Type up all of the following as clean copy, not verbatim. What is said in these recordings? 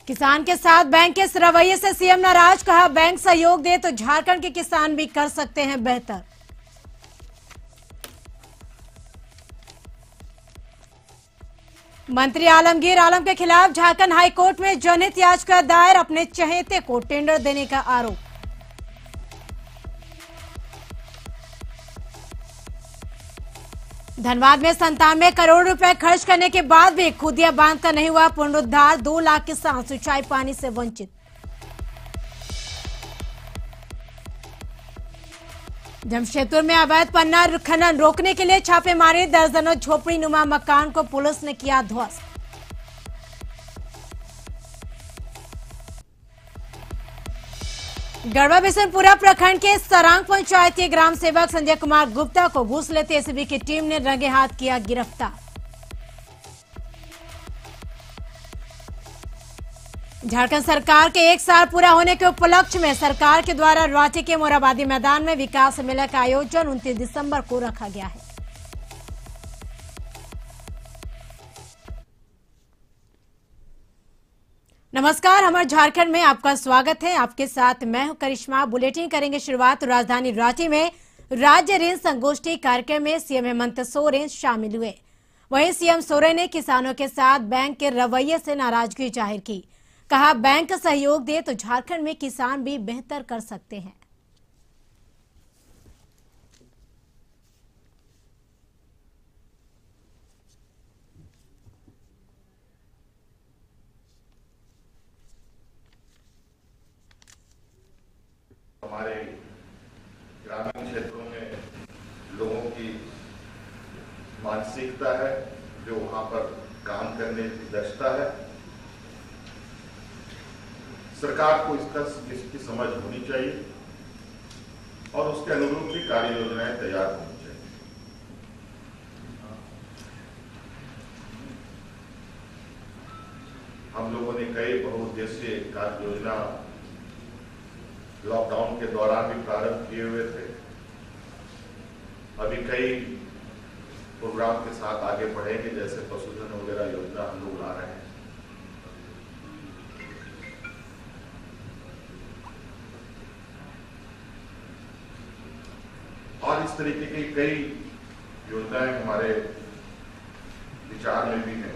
किसान के साथ बैंक के इस रवैये से सीएम नाराज, कहा बैंक सहयोग दे तो झारखंड के किसान भी कर सकते हैं बेहतर। मंत्री आलमगीर आलम के खिलाफ झारखंड हाईकोर्ट में जनहित याचिका दायर, अपने चहेते को टेंडर देने का आरोप। धनबाद में 97 करोड़ रुपए खर्च करने के बाद भी खुदिया बांध का नहीं हुआ पुनरुद्धार, 2 लाख किसान सिंचाई पानी से वंचित। जमशेदपुर में अवैध पन्ना खनन रोकने के लिए छापेमारी, दर्जनों झोपड़ी नुमा मकान को पुलिस ने किया ध्वस्त। गढ़वा बिशनपुरा प्रखंड के सरांग पंचायत के ग्राम सेवक संजय कुमार गुप्ता को घूस लेते एसीबी की टीम ने रंगे हाथ किया गिरफ्तार। झारखंड सरकार के 1 साल पूरा होने के उपलक्ष्य में सरकार के द्वारा रांची के मोराबादी मैदान में विकास मेला का आयोजन 29 दिसंबर को रखा गया है। नमस्कार, हमारे झारखंड में आपका स्वागत है। आपके साथ मैं हूं करिश्मा। बुलेटिन करेंगे शुरुआत राजधानी रांची में राज्य ऋण संगोष्ठी कार्यक्रम में सीएम हेमंत सोरेन शामिल हुए। वहीं सीएम सोरेन ने किसानों के साथ बैंक के रवैये से नाराजगी जाहिर की, कहा बैंक सहयोग दे तो झारखंड में किसान भी बेहतर कर सकते हैं। हमारे ग्रामीण क्षेत्रों में लोगों की मानसिकता है, जो वहां पर काम करने की दक्षता है, सरकार को इसकी समझ होनी चाहिए और उसके अनुरूप भी कार्य योजनाएं तैयार होनी चाहिए। हम लोगों ने कई बहुउद्देशीय कार्य योजना लॉकडाउन के दौरान भी प्रारंभ किए हुए थे। अभी कई प्रोग्राम के साथ आगे बढ़ेंगे, जैसे पशुधन वगैरह योजना हम लोग ला रहे हैं। और इस तरीके की कई योजनाएं हमारे विचार में भी हैं।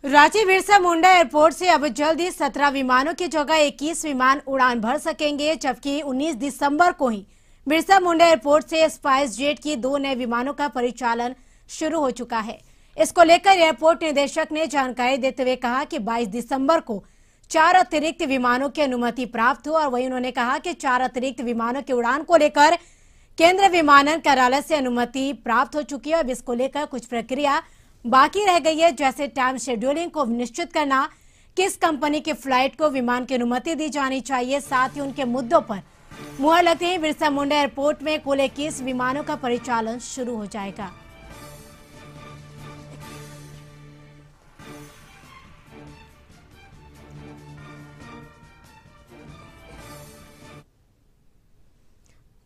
रांची बिरसा मुंडा एयरपोर्ट से अब जल्द ही 17 विमानों की जगह 21 विमान उड़ान भर सकेंगे, जबकि 19 दिसंबर को ही बिरसा मुंडा एयरपोर्ट से स्पाइस जेट की 2 नए विमानों का परिचालन शुरू हो चुका है। इसको लेकर एयरपोर्ट निदेशक ने जानकारी देते हुए कहा कि 22 दिसंबर को 4 अतिरिक्त विमानों की अनुमति प्राप्त हो और वहीं उन्होंने कहा कि 4 अतिरिक्त विमानों की उड़ान को लेकर केंद्रीय विमानन कार्यालय से अनुमति प्राप्त हो चुकी है। अब इसको लेकर कुछ प्रक्रिया बाकी रह गई है, जैसे टाइम शेड्यूलिंग को निश्चित करना, किस कंपनी के फ्लाइट को विमान की अनुमति दी जानी चाहिए, साथ ही उनके मुद्दों पर मुहर लगते ही बिरसा मुंडा एयरपोर्ट में कुल 21 विमानों का परिचालन शुरू हो जाएगा।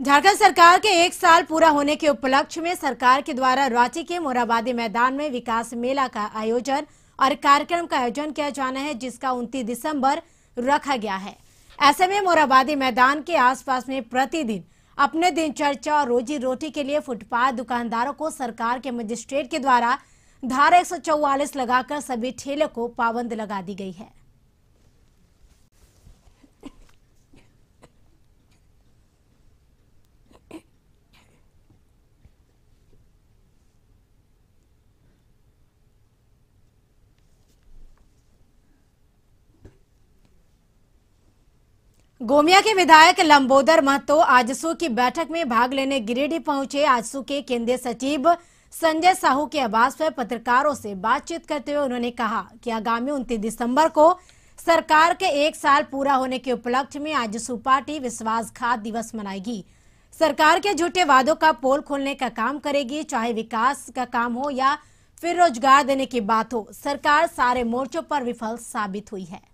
झारखंड सरकार के 1 साल पूरा होने के उपलक्ष्य में सरकार के द्वारा रांची के मोराबादी मैदान में विकास मेला का आयोजन और कार्यक्रम का आयोजन किया जाना है, जिसका 29 दिसंबर रखा गया है। ऐसे में मोराबादी मैदान के आसपास में प्रतिदिन अपने दिनचर्या और रोजी रोटी के लिए फुटपाथ दुकानदारों को सरकार के मजिस्ट्रेट के द्वारा धारा 144 लगाकर सभी ठेले को पाबंद लगा दी गई है। गोमिया के विधायक लंबोदर महतो आजसू की बैठक में भाग लेने गिरिडीह पहुंचे। आजसू के केंद्रीय सचिव संजय साहू के आवास पर पत्रकारों से बातचीत करते हुए उन्होंने कहा कि आगामी 29 दिसंबर को सरकार के 1 साल पूरा होने के उपलक्ष्य में आजसू पार्टी विश्वासघात दिवस मनाएगी। सरकार के झूठे वादों का पोल खोलने का काम करेगी, चाहे विकास का काम हो या फिर रोजगार देने की बात हो। सरकार सारे मोर्चों पर विफल साबित हुई है।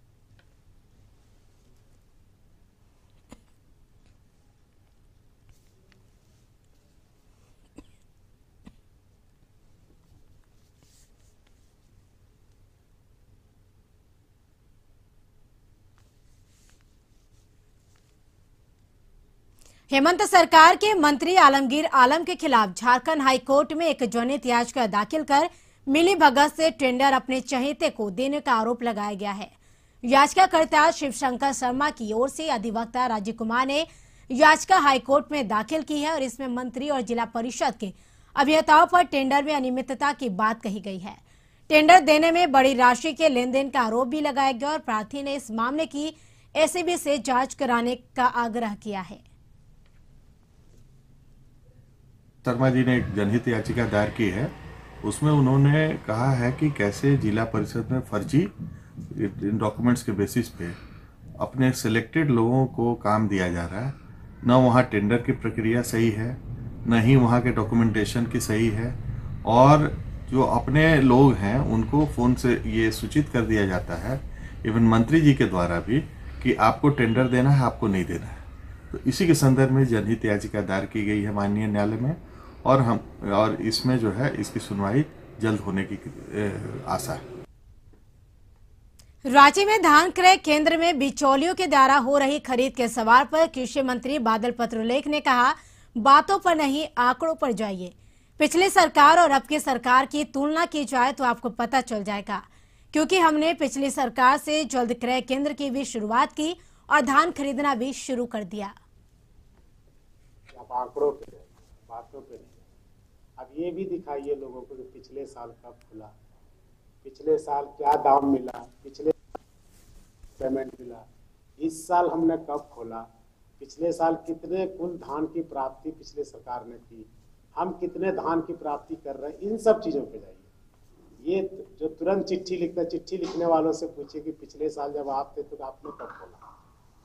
हेमंत सरकार के मंत्री आलमगीर आलम के खिलाफ झारखंड हाईकोर्ट में एक जनहित याचिका दाखिल कर मिली भगत से टेंडर अपने चहेते को देने का आरोप लगाया गया है। याचिकाकर्ता शिवशंकर शर्मा की ओर से अधिवक्ता राजीव कुमार ने याचिका हाईकोर्ट में दाखिल की है और इसमें मंत्री और जिला परिषद के अभियंताओं पर टेंडर में अनियमितता की बात कही गई है। टेंडर देने में बड़ी राशि के लेन देन का आरोप भी लगाया गया और प्रार्थी ने इस मामले की एसीबी से जांच कराने का आग्रह किया है। शर्मा जी ने एक जनहित याचिका दायर की है। उसमें उन्होंने कहा है कि कैसे जिला परिषद में फर्जी डॉक्यूमेंट्स के बेसिस पे अपने सिलेक्टेड लोगों को काम दिया जा रहा है। न वहाँ टेंडर की प्रक्रिया सही है, न ही वहाँ के डॉक्यूमेंटेशन की सही है, और जो अपने लोग हैं उनको फ़ोन से ये सूचित कर दिया जाता है, इवन मंत्री जी के द्वारा भी, कि आपको टेंडर देना है, आपको नहीं देना है। तो इसी के संदर्भ में जनहित याचिका दायर की गई है माननीय न्यायालय में, और इसमें जो है इसकी सुनवाई जल्द होने की आशा है। रांची में धान क्रय केंद्र में बिचौलियों के द्वारा हो रही खरीद के सवाल पर कृषि मंत्री बादल पत्रलेख ने कहा, बातों पर नहीं आंकड़ों पर जाइए। पिछली सरकार और अब की सरकार की तुलना की जाए तो आपको पता चल जाएगा, क्योंकि हमने पिछली सरकार से जल्द क्रय केंद्र की भी शुरुआत की और धान खरीदना भी शुरू कर दिया। आप आंकड़ों पे बातों पे नहीं, अब ये भी दिखाइए लोगों को कि पिछले साल कब खुला, पिछले साल क्या दाम मिला, पिछले पेमेंट मिला, इस साल हमने कब खोला, पिछले साल कितने कुल धान की प्राप्ति पिछले सरकार ने की, हम कितने धान की प्राप्ति कर रहे हैं, इन सब चीज़ों पे जाइए। ये जो तुरंत चिट्ठी लिखने वालों से पूछिए कि पिछले साल जब आप थे तो आपने कब खोला,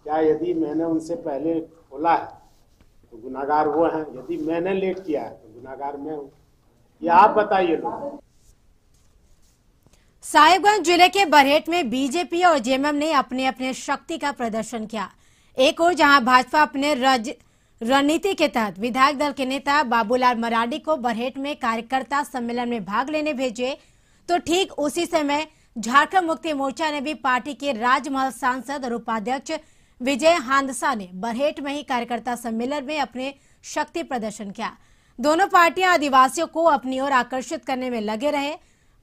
क्या यदि मैंने उनसे पहले खोला है तो गुनाहगार वो हैं, यदि मैंने लेट किया है तो गुनाहगार मैं हूँ। ये आप बताइए लोग। साहिबगंज जिले के बरहेट में बीजेपी और जेएमएम ने अपने अपने शक्ति का प्रदर्शन किया। एक ओर जहां भाजपा अपने रणनीति के तहत विधायक दल के नेता बाबूलाल मरांडी को बरहेट में कार्यकर्ता सम्मेलन में भाग लेने भेजे, तो ठीक उसी समय झारखंड मुक्ति मोर्चा ने भी पार्टी के राजमहल सांसद और उपाध्यक्ष विजय हांदसा ने बरहेट में ही कार्यकर्ता सम्मेलन में अपने शक्ति प्रदर्शन किया। दोनों पार्टियां आदिवासियों को अपनी ओर आकर्षित करने में लगे रहे।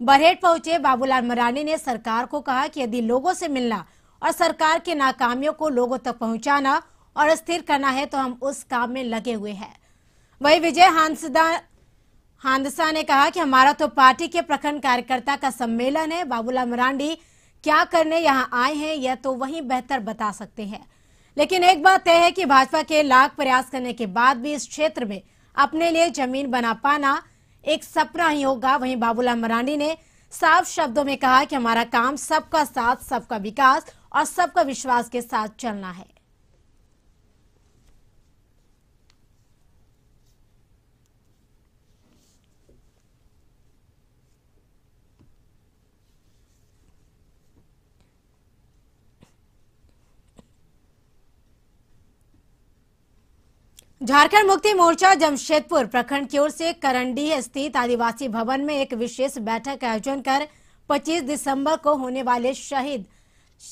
बरहेट पहुंचे बाबूलाल मरांडी ने सरकार को कहा कि यदि लोगों से मिलना और सरकार की नाकामियों को लोगों तक पहुंचाना और स्थिर करना है तो हम उस काम में लगे हुए हैं। वही विजय हांदसा ने कहा कि हमारा तो पार्टी के प्रखंड कार्यकर्ता का सम्मेलन है, बाबूलाल मरांडी क्या करने यहां आए हैं यह तो वही बेहतर बता सकते हैं। लेकिन एक बात तय है कि भाजपा के लाख प्रयास करने के बाद भी इस क्षेत्र में अपने लिए जमीन बना पाना एक सपना ही होगा। वहीं बाबूलाल मरांडी ने साफ शब्दों में कहा कि हमारा काम सबका साथ, सबका विकास और सबका विश्वास के साथ चलना है। झारखंड मुक्ति मोर्चा जमशेदपुर प्रखंड की ओर से करंडी स्थित आदिवासी भवन में एक विशेष बैठक का आयोजन कर 25 दिसंबर को होने वाले शहीद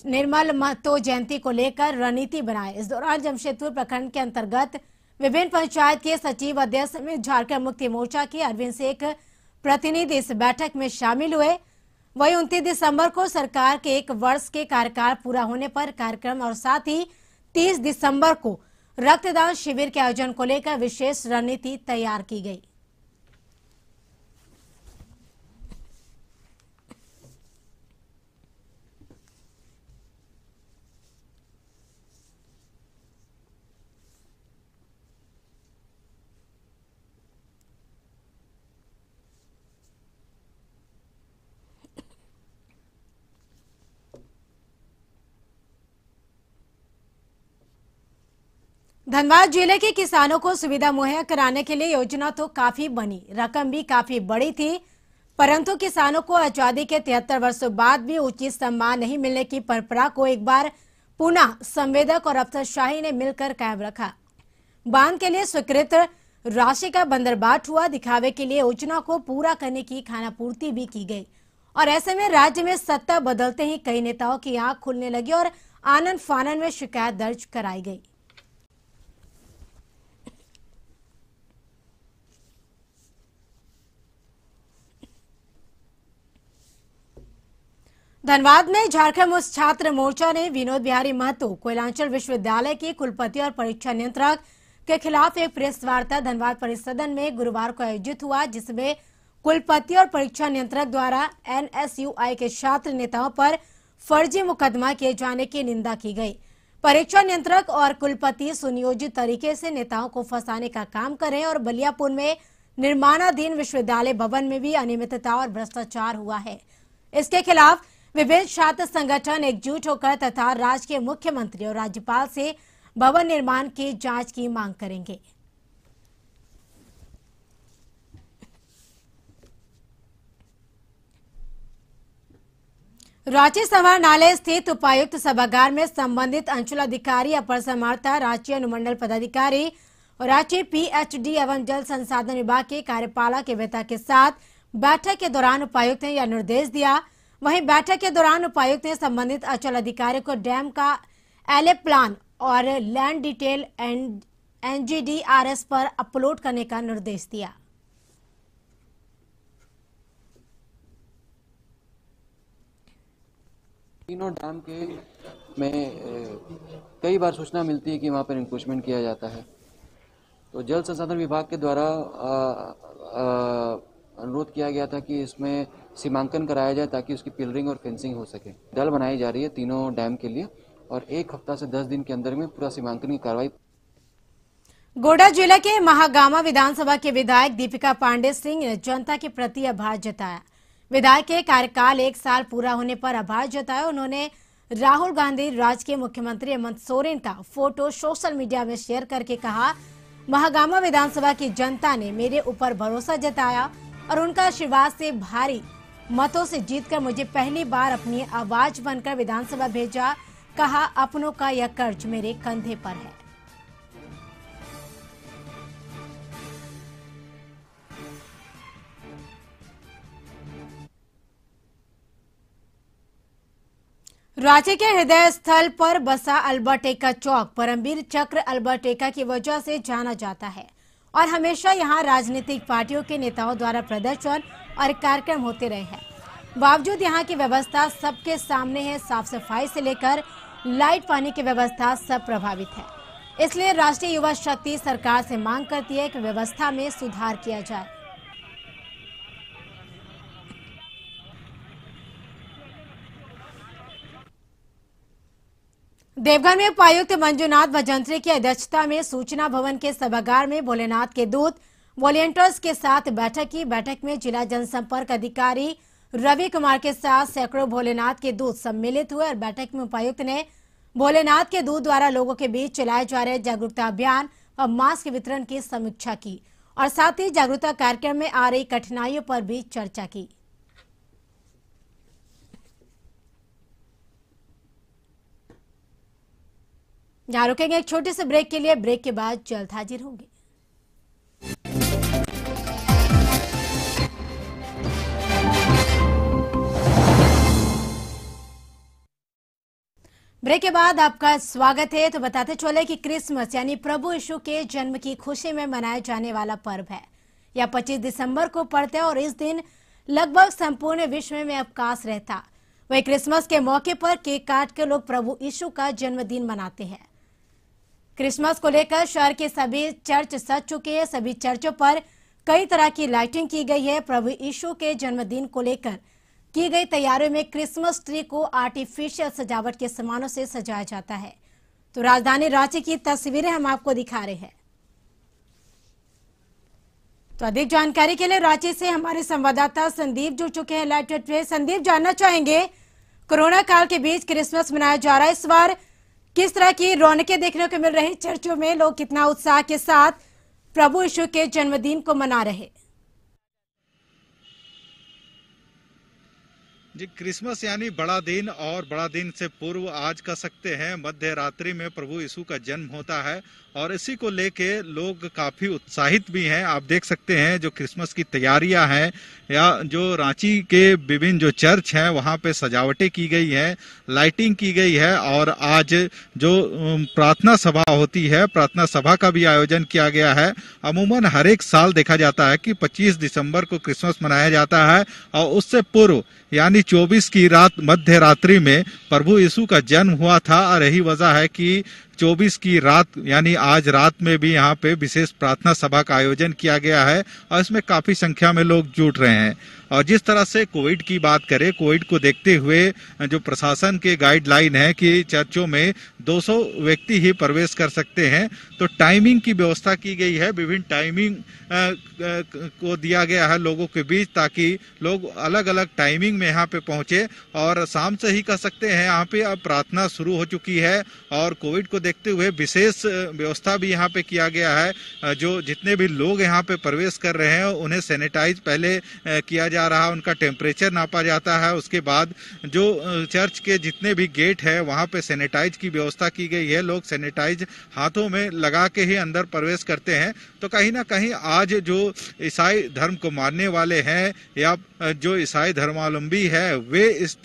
निर्मल महतो जयंती को लेकर रणनीति बनाए। इस दौरान जमशेदपुर प्रखंड के अंतर्गत विभिन्न पंचायत के सचिव अध्यक्ष में झारखंड मुक्ति मोर्चा के अरविंद शेख प्रतिनिधि इस बैठक में शामिल हुए। वही 29 दिसंबर को सरकार के 1 वर्ष के कार्यकाल पूरा होने पर कार्यक्रम और साथ ही 30 दिसंबर को रक्तदान शिविर के आयोजन को लेकर विशेष रणनीति तैयार की गई। धनबाद जिले के किसानों को सुविधा मुहैया कराने के लिए योजना तो काफी बनी, रकम भी काफी बड़ी थी, परंतु किसानों को आजादी के 73 वर्षों बाद भी उचित सम्मान नहीं मिलने की परंपरा को एक बार पुनः संवेदक और अफसरशाही ने मिलकर कायम रखा। बांध के लिए स्वीकृत राशि का बंदरबाट हुआ, दिखावे के लिए योजना को पूरा करने की खानापूर्ति भी की गई और ऐसे में राज्य में सत्ता बदलते ही कई नेताओं की आंख खुलने लगी और आनन फानन में शिकायत दर्ज कराई गई। धनबाद में झारखंड मुक्त छात्र मोर्चा ने विनोद बिहारी महतो कोयलांचल विश्वविद्यालय के कुलपति और परीक्षा नियंत्रक के खिलाफ एक प्रेस वार्ता धनबाद परिसदन में गुरुवार को आयोजित हुआ, जिसमें कुलपति और परीक्षा नियंत्रक द्वारा एनएसयूआई के छात्र नेताओं पर फर्जी मुकदमा किए जाने की निंदा की गई। परीक्षा नियंत्रक और कुलपति सुनियोजित तरीके से नेताओं को फंसाने का काम कर रहे हैं और बलियापुर में निर्माणाधीन विश्वविद्यालय भवन में भी अनियमितता और भ्रष्टाचार हुआ है। इसके खिलाफ विभिन्न छात्र संगठन एकजुट होकर तथा राज्य के मुख्यमंत्री और राज्यपाल से भवन निर्माण की जांच की मांग करेंगे। रांची समाहरणालय स्थित उपायुक्त सभागार में संबंधित अंचलाधिकारी, अपर समाहर्ता, रांची अनुमंडल पदाधिकारी और रांची पीएचडी एवं जल संसाधन विभाग के कार्यपालक वेता के साथ बैठक के दौरान उपायुक्त ने यह निर्देश दिया। वहीं बैठक के दौरान उपायुक्त ने संबंधित अंचल अधिकारी को डैम का एलए प्लान और लैंड डिटेल एनजीडीआरएस पर अपलोड करने का निर्देश दिया। तीनों डैम के में कई बार सूचना मिलती है कि वहाँ पर इंक्रोचमेंट किया जाता है, तो जल संसाधन विभाग के द्वारा अनुरोध किया गया था कि इसमें सीमांकन कराया जाए ताकि उसकी पिलरिंग और फेंसिंग हो सके। दल बनाई जा रही है तीनों डैम के लिए और 1 हफ्ता से 10 दिन के अंदर में पूरा सीमांकन की कार्रवाई। गोड्डा जिले के महागामा विधानसभा के विधायक दीपिका पांडे सिंह ने जनता के प्रति आभार जताया। विधायक के कार्यकाल 1 साल पूरा होने पर आभार जताया। उन्होंने राहुल गांधी, राज्य के मुख्यमंत्री हेमंत सोरेन का फोटो सोशल मीडिया में शेयर करके कहा, महागामा विधानसभा की जनता ने मेरे ऊपर भरोसा जताया और उनका आशीर्वाद से भारी मतों से जीतकर मुझे पहली बार अपनी आवाज बनकर विधानसभा भेजा। कहा, अपनों का यह कर्ज मेरे कंधे पर है। रांची के हृदय स्थल पर बसा अल्बर्ट एक्का चौक परमवीर चक्र अल्बर्ट एक्का की वजह से जाना जाता है और हमेशा यहां राजनीतिक पार्टियों के नेताओं द्वारा प्रदर्शन और कार्यक्रम होते रहे हैं। बावजूद यहां की व्यवस्था सबके सामने है। साफ सफाई से लेकर लाइट, पानी की व्यवस्था सब प्रभावित है। इसलिए राष्ट्रीय युवा शक्ति सरकार से मांग करती है कि व्यवस्था में सुधार किया जाए। देवघर में उपायुक्त मंजुनाथ भजंत्री की अध्यक्षता में सूचना भवन के सभागार में भोलेनाथ के दूत वॉलियंटियर्स के साथ बैठक की। बैठक में जिला जनसंपर्क अधिकारी रवि कुमार के साथ सैकड़ों भोलेनाथ के दूत सम्मिलित हुए और बैठक में उपायुक्त ने भोलेनाथ के दूत द्वारा लोगों के बीच चलाए जा रहे जागरूकता अभियान और मास्क वितरण की समीक्षा की और साथ ही जागरूकता कार्यक्रम में आ रही कठिनाइयों पर भी चर्चा की। यहाँ रुकेंगे एक छोटे से ब्रेक के लिए। ब्रेक के बाद जल्द हाजिर होंगे। ब्रेक के बाद आपका स्वागत है। तो बताते चले कि क्रिसमस यानी प्रभु यीशु के जन्म की खुशी में मनाया जाने वाला पर्व है। यह 25 दिसंबर को पड़ता है और इस दिन लगभग संपूर्ण विश्व में अवकाश रहता। वही क्रिसमस के मौके पर केक काट कर लोग प्रभु यीशु का जन्मदिन मनाते हैं। क्रिसमस को लेकर शहर के सभी चर्च सज चुके हैं। सभी चर्चों पर कई तरह की लाइटिंग की गई है। प्रभु यीशु के जन्मदिन को लेकर की गई तैयारियों में क्रिसमस ट्री को आर्टिफिशियल सजावट के सामानों से सजाया जाता है। तो राजधानी रांची की तस्वीरें हम आपको दिखा रहे हैं। तो अधिक जानकारी के लिए रांची से हमारे संवाददाता संदीप जुड़ चुके हैं लाइव चैट पे। संदीप, जानना चाहेंगे, कोरोना काल के बीच क्रिसमस मनाया जा रहा है, इस बार किस तरह की रौनकें देखने को मिल रही? चर्चों में लोग कितना उत्साह के साथ प्रभु यीशु के जन्मदिन को मना रहे? जी, क्रिसमस यानी बड़ा दिन और बड़ा दिन से पूर्व आज कह सकते हैं मध्य रात्रि में प्रभु यीशु का जन्म होता है और इसी को लेके लोग काफी उत्साहित भी हैं। आप देख सकते हैं जो क्रिसमस की तैयारियां हैं या जो रांची के विभिन्न जो चर्च हैं वहां पे सजावटें की गई है, लाइटिंग की गई है और आज जो प्रार्थना सभा होती है, प्रार्थना सभा का भी आयोजन किया गया है। अमूमन हर एक साल देखा जाता है कि 25 दिसंबर को क्रिसमस मनाया जाता है और उससे पूर्व यानी 24 की रात मध्य रात्रि में प्रभु यीशु का जन्म हुआ था और यही वजह है कि 24 की रात यानी आज रात में भी यहाँ पे विशेष प्रार्थना सभा का आयोजन किया गया है और इसमें काफी संख्या में लोग जुट रहे हैं। और जिस तरह से कोविड की बात करें, कोविड को देखते हुए जो प्रशासन के गाइडलाइन है कि चर्चों में 200 व्यक्ति ही प्रवेश कर सकते हैं, तो टाइमिंग की व्यवस्था की गई है। विभिन्न टाइमिंग को दिया गया है लोगों के बीच, ताकि लोग अलग अलग टाइमिंग में यहाँ पे पहुंचे। और शाम से ही कह सकते हैं यहाँ पे अब प्रार्थना शुरू हो चुकी है और कोविड को देखते हुए विशेष व्यवस्था भी यहाँ पे किया गया है। जो जितने भी लोग यहाँ पे प्रवेश कर रहे हैं उन्हें सैनिटाइज पहले किया जा रहा है, उनका टेम्परेचर नापा जाता है। उसके बाद जो चर्च के जितने भी गेट है वहाँ पे सैनिटाइज की व्यवस्था की गई है। लोग सैनिटाइज हाथों में लगा के ही अंदर प्रवेश करते हैं। तो कहीं ना कहीं आज जो ईसाई धर्म को मानने वाले हैं या जो ईसाई धर्मावलंबी है वे इस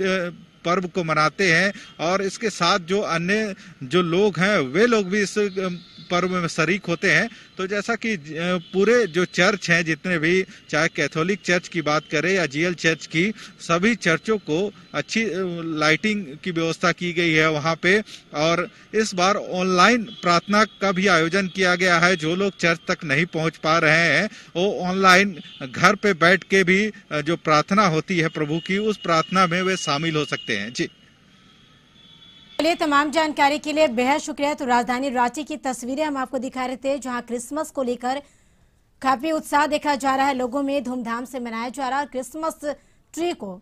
पर्व को मनाते हैं और इसके साथ जो अन्य जो लोग हैं वे लोग भी इस पर्व में शरीक होते हैं। तो जैसा कि पूरे जो चर्च हैं, जितने भी, चाहे कैथोलिक चर्च की बात करें या जीएल चर्च की, सभी चर्चों को अच्छी लाइटिंग की व्यवस्था की गई है वहां पे। और इस बार ऑनलाइन प्रार्थना का भी आयोजन किया गया है। जो लोग चर्च तक नहीं पहुंच पा रहे हैं वो ऑनलाइन घर पे बैठ के भी जो प्रार्थना होती है प्रभु की, उस प्रार्थना में वे शामिल हो सकते हैं। जी, चलिए, तमाम जानकारी के लिए बेहद शुक्रिया। तो राजधानी रांची की तस्वीरें हम आपको दिखा रहे थे, जहां क्रिसमस को लेकर काफी उत्साह देखा जा रहा है, लोगों में धूमधाम से मनाया जा रहा है। क्रिसमस ट्री को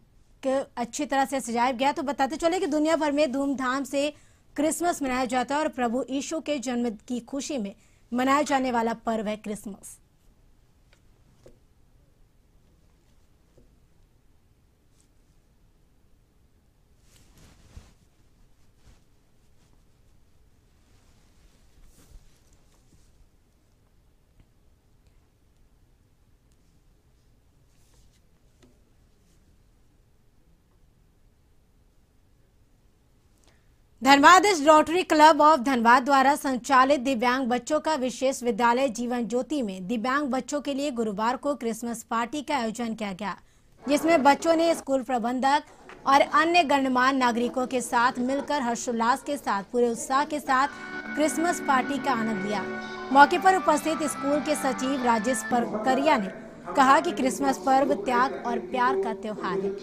अच्छी तरह से सजाया गया। तो बताते चले कि दुनिया भर में धूमधाम से क्रिसमस मनाया जाता है और प्रभु यीशु के जन्म की खुशी में मनाया जाने वाला पर्व है Christmas. Dhanbad rotary club of Dhanbad द्वारा संचालित दिव्यांग बच्चों का विशेष विद्यालय जीवन ज्योति में दिव्यांग बच्चों के लिए गुरुवार को क्रिसमस पार्टी का आयोजन किया गया, जिसमें बच्चों ने स्कूल प्रबंधक और अन्य गणमान्य नागरिकों के साथ मिलकर हर्षोल्लास के साथ पूरे उत्साह के साथ क्रिसमस पार्टी का आनंद लिया। मौके पर उपस्थित स्कूल के सचिव राजेश परकरिया ने कहा कि क्रिसमस पर्व त्याग और प्यार का त्योहार है।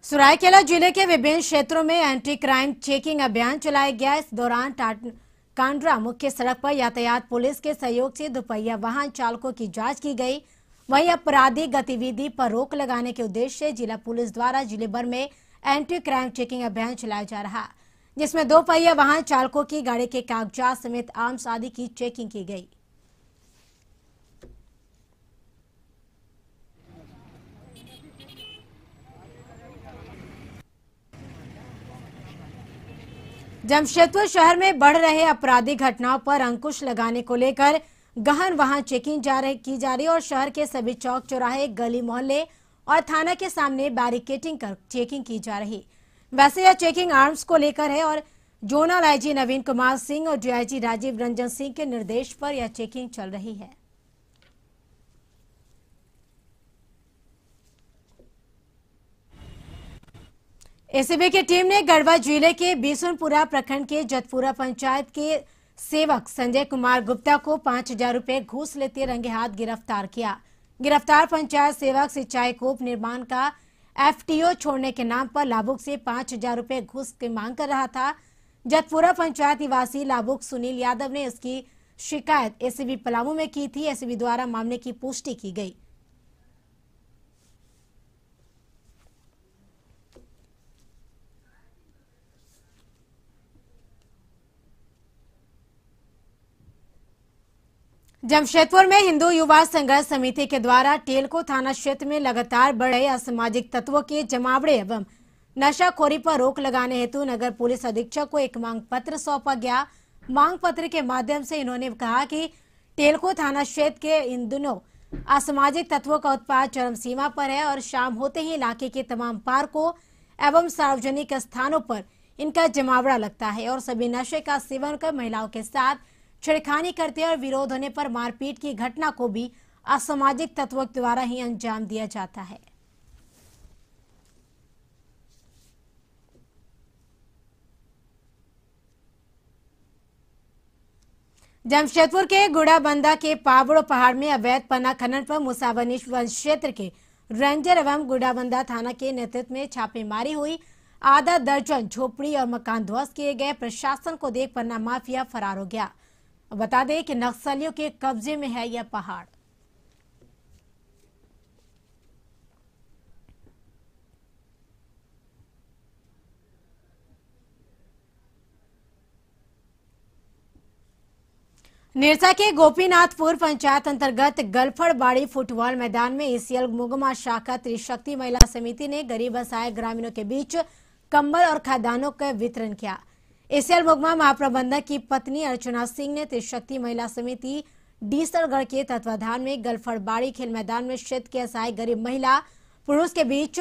सरायकेला जिले के विभिन्न क्षेत्रों में एंटी क्राइम चेकिंग अभियान चलाया गया। इस दौरान कांड्रा मुख्य सड़क पर यातायात पुलिस के सहयोग से दुपहिया वाहन चालकों की जांच की गई। वहीं आपराधिक गतिविधि पर रोक लगाने के उद्देश्य से जिला पुलिस द्वारा जिले भर में एंटी क्राइम चेकिंग अभियान चलाया जा रहा, जिसमें दोपहिया वाहन चालकों की गाड़ी के कागजात समेत आर्म्स आदि की चेकिंग की गई। जमशेदपुर शहर में बढ़ रहे आपराधिक घटनाओं पर अंकुश लगाने को लेकर गहन वाहन चेकिंग की जा रही और शहर के सभी चौक चौराहे, गली मोहल्ले और थाना के सामने बैरिकेडिंग कर चेकिंग की जा रही। वैसे यह चेकिंग आर्म्स को लेकर है और जोनल आईजी नवीन कुमार सिंह और डीआईजी राजीव रंजन सिंह के निर्देश पर यह चेकिंग चल रही है। एसीबी की टीम ने गढ़वा जिले के बिशुनपुरा प्रखंड के जतपुरा पंचायत के सेवक संजय कुमार गुप्ता को 5,000 रुपए घूस लेते रंगे हाथ गिरफ्तार किया। गिरफ्तार पंचायत सेवक सिंचाई कूप निर्माण का एफटीओ छोड़ने के नाम पर लाभुक से 5,000 रुपए घूस की मांग कर रहा था। जतपुरा पंचायत निवासी लाभुक सुनील यादव ने इसकी शिकायत एसीबी पलामू में की थी। एसीबी द्वारा मामले की पुष्टि की गई। जमशेदपुर में हिंदू युवा संघर्ष समिति के द्वारा टेलको थाना क्षेत्र में लगातार बढ़ रहे असामाजिक तत्वों के जमावड़े एवं नशाखोरी पर रोक लगाने हेतु नगर पुलिस अधीक्षक को एक मांग पत्र सौंपा गया। मांग पत्र के माध्यम से इन्होंने कहा कि टेलको थाना क्षेत्र के इन दिनों असामाजिक तत्वों का उत्पाद चरम सीमा पर है और शाम होते ही इलाके के तमाम पार्कों एवं सार्वजनिक स्थानों पर इनका जमावड़ा लगता है और सभी नशे का सेवन कर महिलाओं के साथ छेड़खानी करते हैं और विरोध होने पर मारपीट की घटना को भी असामाजिक तत्वों द्वारा ही अंजाम दिया जाता है। जमशेदपुर के गुड़ाबंदा के पावड़ो पहाड़ में अवैध पन्ना खनन पर मुसावनी वन क्षेत्र के रेंजर एवं गुड़ाबंदा थाना के नेतृत्व में छापेमारी हुई। आधा दर्जन झोपड़ी और मकान ध्वस्त किए गए। प्रशासन को देख पन्ना माफिया फरार हो गया। बता दें कि नक्सलियों के कब्जे में है यह पहाड़। निरसा के गोपीनाथपुर पंचायत अंतर्गत गलफड़बाड़ी फुटबॉल मैदान में एसीएल मुगमा शाखा त्रिशक्ति महिला समिति ने गरीब असहाय ग्रामीणों के बीच कंबल और खाद्यान्नों का वितरण किया। एसीएल मुगमा महाप्रबंधक की पत्नी अर्चना सिंह ने त्रिशक्ति महिला समिति डीसरगढ़ के तत्वाधान में गलफड़बाड़ी खेल मैदान में क्षेत्र के असहाय गरीब महिला पुरुष के बीच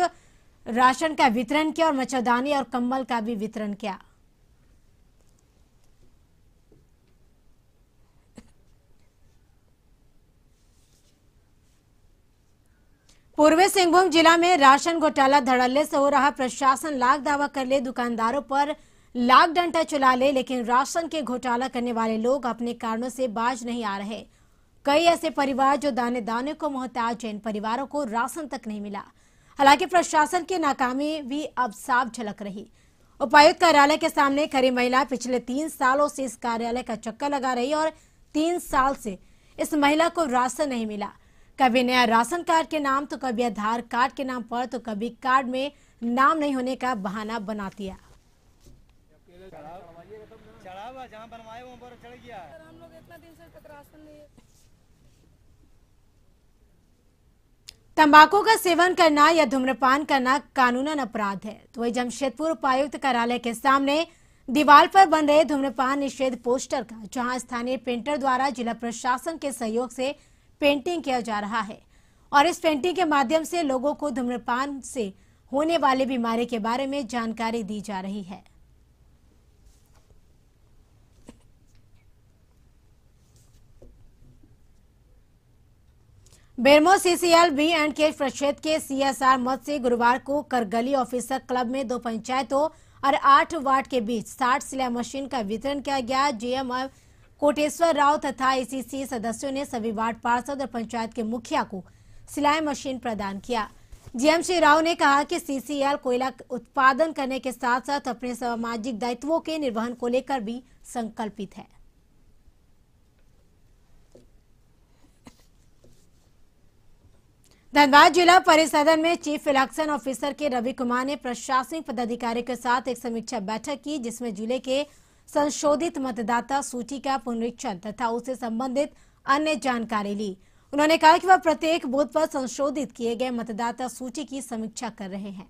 राशन का वितरण किया और मच्छरदानी और कंबल का भी वितरण किया। पूर्वी सिंहभूम जिला में राशन घोटाला धड़ल्ले से हो रहा। प्रशासन लाख दावा कर ले, दुकानदारों पर लाख डंडा चला ले, लेकिन राशन के घोटाला करने वाले लोग अपने कारणों से बाज नहीं आ रहे। कई ऐसे परिवार जो दाने दाने को मोहताज हैं, इन परिवारों को राशन तक नहीं मिला। हालांकि प्रशासन की नाकामी भी अब साफ झलक रही। उपायुक्त कार्यालय के सामने खड़ी महिला पिछले 3 सालों से इस कार्यालय का चक्कर लगा रही और 3 साल से इस महिला को राशन नहीं मिला। कभी नया राशन कार्ड के नाम तो कभी आधार कार्ड के नाम पर तो कभी कार्ड में नाम नहीं होने का बहाना बना दिया। तंबाकू का सेवन करना या धूम्रपान करना कानूनन अपराध है। तो वही जमशेदपुर उपायुक्त कार्यालय के सामने दीवार पर बन रहे धूम्रपान निषेध पोस्टर का जहां स्थानीय पेंटर द्वारा जिला प्रशासन के सहयोग से पेंटिंग किया जा रहा है और इस पेंटिंग के माध्यम से लोगों को धूम्रपान से होने वाले बीमारी के बारे में जानकारी दी जा रही है। बेरमो सीसीएल बी&के प्रक्षेत्र के सीएसआर मद से गुरुवार को करगली ऑफिसर क्लब में 2 पंचायतों और 8 वार्ड के बीच 60 सिलाई मशीन का वितरण किया गया। जीएम कोटेश्वर राव तथा एसीसी सदस्यों ने सभी वार्ड पार्षद और पंचायत के मुखिया को सिलाई मशीन प्रदान किया। जीएम श्री राव ने कहा कि सीसीएल कोयला उत्पादन करने के साथ साथ अपने सामाजिक दायित्वों के निर्वहन को लेकर भी संकल्पित है। धनबाद जिला परिषद में चीफ इलेक्शन ऑफिसर के रवि कुमार ने प्रशासनिक पदाधिकारी के साथ एक समीक्षा बैठक की, जिसमें जिले के संशोधित मतदाता सूची का पुनरीक्षण तथा उससे संबंधित अन्य जानकारी ली। उन्होंने कहा कि वह प्रत्येक बूथ पर संशोधित किए गए मतदाता सूची की समीक्षा कर रहे हैं।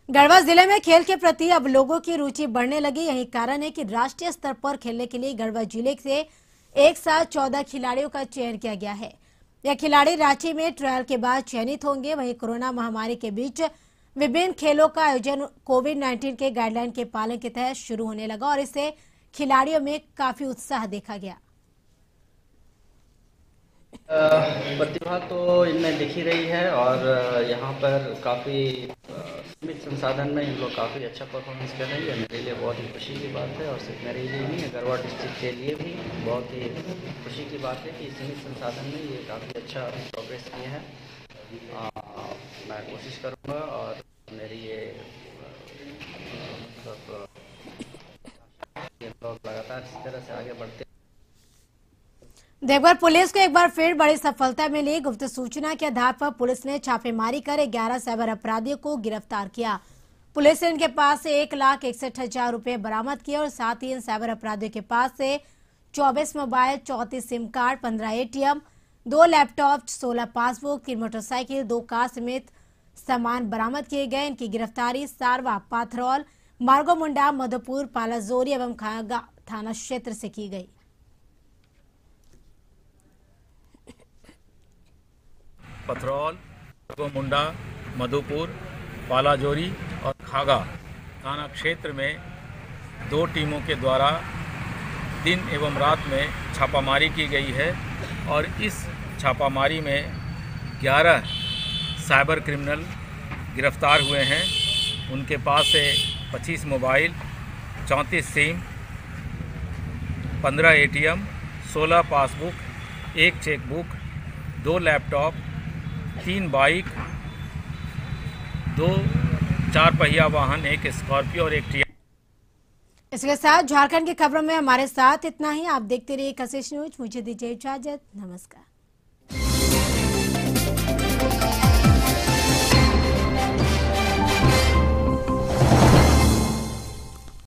गढ़वा जिले में खेल के प्रति अब लोगों की रुचि बढ़ने लगी। यही कारण है कि राष्ट्रीय स्तर पर खेलने के लिए गढ़वा जिले से एक साथ 14 खिलाड़ियों का चयन किया गया है। यह खिलाड़ी रांची में ट्रायल के बाद चयनित होंगे। वहीं कोरोना महामारी के बीच विभिन्न खेलों का आयोजन कोविड-19 के गाइडलाइन के पालन के तहत शुरू होने लगा और इससे खिलाड़ियों में काफी उत्साह देखा गया। प्रतिभा तो इनमें दिख ही रही है और यहाँ पर काफ़ी सीमित संसाधन में इन लोग काफ़ी अच्छा परफॉर्मेंस कर रहे हैं। मेरे लिए बहुत ही खुशी की बात है और सिर्फ मेरे लिए नहीं है, गढ़वा डिस्ट्रिक्ट के लिए भी बहुत ही खुशी की बात है कि सीमित संसाधन में ये काफ़ी अच्छा प्रोग्रेस किए हैं। मैं कोशिश करूँगा और मेरी ये लोग लगातार इसी तरह से आगे बढ़ते। देवघर पुलिस को एक बार फिर बड़ी सफलता मिली। गुप्त सूचना के आधार पर पुलिस ने छापेमारी कर 11 साइबर अपराधियों को गिरफ्तार किया। पुलिस ने इनके पास से 1,61,000 रुपए बरामद किए और साथ ही इन साइबर अपराधियों के पास से 24 mobile, 34 SIM card, 15 ATM, 2 laptop, 16 passbook, 3 motorcycle, 2 car समेत सामान बरामद किए गए। इनकी गिरफ्तारी सारवा, पाथरौल, मार्गो मुंडा, मधुपुर, पालाजोरी एवं खागा थाना क्षेत्र से की गई। पथरौल, मार्गो मुंडा, मधुपुर, पालाजोरी और खागा थाना क्षेत्र में 2 टीमों के द्वारा दिन एवं रात में छापामारी की गई है और इस छापामारी में 11 साइबर क्रिमिनल गिरफ्तार हुए हैं। उनके पास से 25 mobile, 34 SIM, 15 ATM, 16 passbook, 1 chequebook, 2 laptop, 3 bike, 2 4 पहिया वाहन, 1 स्कॉर्पियो और 1 टिया। इसके साथ झारखंड की खबरों में हमारे साथ इतना ही। आप देखते रहिए कशिश न्यूज। मुझे दीजिए इजाजत। नमस्कार।